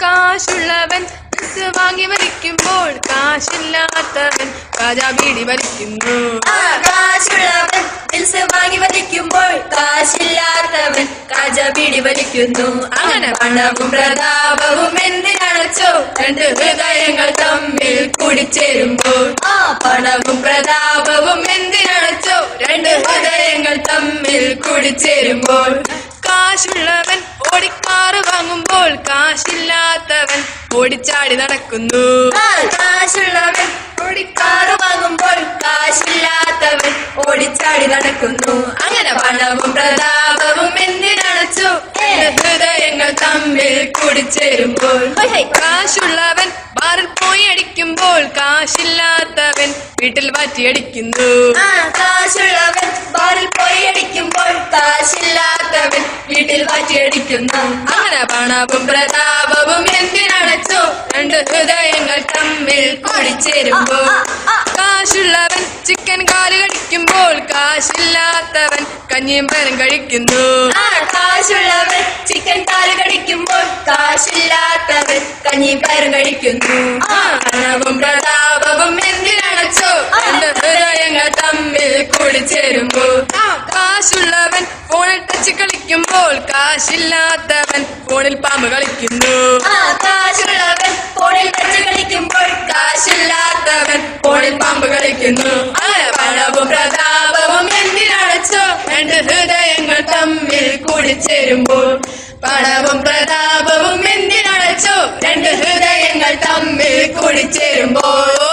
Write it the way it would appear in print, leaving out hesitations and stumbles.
കാശുള്ളവൻ വാങ്ങി വലിക്കുമ്പോൾ കാശില്ലാത്തവൻ കാജാബീഡി വലിക്കുന്നു. കാശുള്ളവൻ വാങ്ങി വലിക്കുമ്പോൾ കാശില്ലാത്തവൻ കാജാബീഡി വലിക്കുന്നു. അങ്ങനെ പണവും പ്രതാപവും എന്തിനണച്ചോ രണ്ട് ഹൃദയങ്ങൾ തമ്മിൽ കൂടിച്ചേരുമ്പോൾ. പണവും പ്രതാപവും എന്തിനണച്ചോ രണ്ട് ഹൃദയങ്ങൾ തമ്മിൽ കൂടിച്ചേരുമ്പോൾ. കാശുള്ളവൻ ഓടിക്കാറ് വാങ്ങുമ്പോൾ കാശില്ലാത്തവൻ ഓടിച്ചാടി നടക്കുന്നു. കാശുള്ളവൻ ഓടിക്കാറ് വാങ്ങുമ്പോൾ കാശില്ലാത്തവൻ ഓടിച്ചാടി നടക്കുന്നു. അങ്ങനെ പണവും പ്രതാപവും എന്തിനണച്ചോ ഹൃദയങ്ങൾ തമ്മിൽ കൂടിച്ചേരുമ്പോൾ. കാശുള്ളവൻ ബാറിൽ പോയി അടിക്കുമ്പോൾ കാശില്ലാത്തവൻ വീട്ടിൽ മാറ്റിയടിക്കുന്നു. കാശുള്ളവൻ ബാറിൽ പോയി അടിക്കുമ്പോൾ കാശില്ലാത്തവൻ വീട്ടിൽ മാറ്റിയടിക്കുന്നു. അങ്ങനെ പണവും പ്രതാപവും എന്തിനണച്ചോ രണ്ട് ഹൃദയങ്ങൾ തമ്മിൽ കൂടിച്ചേരുമ്പോൾ. കാശുള്ളവൻ ചിക്കൻ കാല് കടിക്കുമ്പോൾ കാശില്ലാത്തവൻ കഞ്ഞിയും പയറും കഴിക്കുന്നു. കാശുള്ളവൻ ചിക്കൻ കാല് കടിക്കുമ്പോൾ കാശില്ലാത്തവൻ കഞ്ഞിയും പയറും കഴിക്കുന്നു. പണവും പ്രതാപവും എന്തിനണച്ചോ രണ്ട് ഹൃദയങ്ങൾ തമ്മിൽ കൂടിച്ചേരുമ്പോൾ. കാശുള്ളവൻ ഫോണിൽ ടച്ച് കളിക്കുമ്പോൾ കാശില്ലാത്തവൻ ഫോണിൽ പാമ്പ് കളിക്കുന്നു. കാശുള്ളവൻ ഫോണിൽ ടച്ച് കളിക്കുമ്പോൾ കാശില്ലാത്തവൻ ഫോണിൽ പാമ്പ് കളിക്കുന്നു. അങ്ങനെ പണവും പ്രതാപവും എന്തിനണച്ചോ രണ്ട് ഹൃദയങ്ങൾ തമ്മിൽ കൂടിച്ചേരുമ്പോൾ. പണവും പ്രതാപവും എന്തിനണച്ചോ രണ്ട് ഹൃദയങ്ങൾ തമ്മിൽ കൂടിച്ചേരുമ്പോൾ.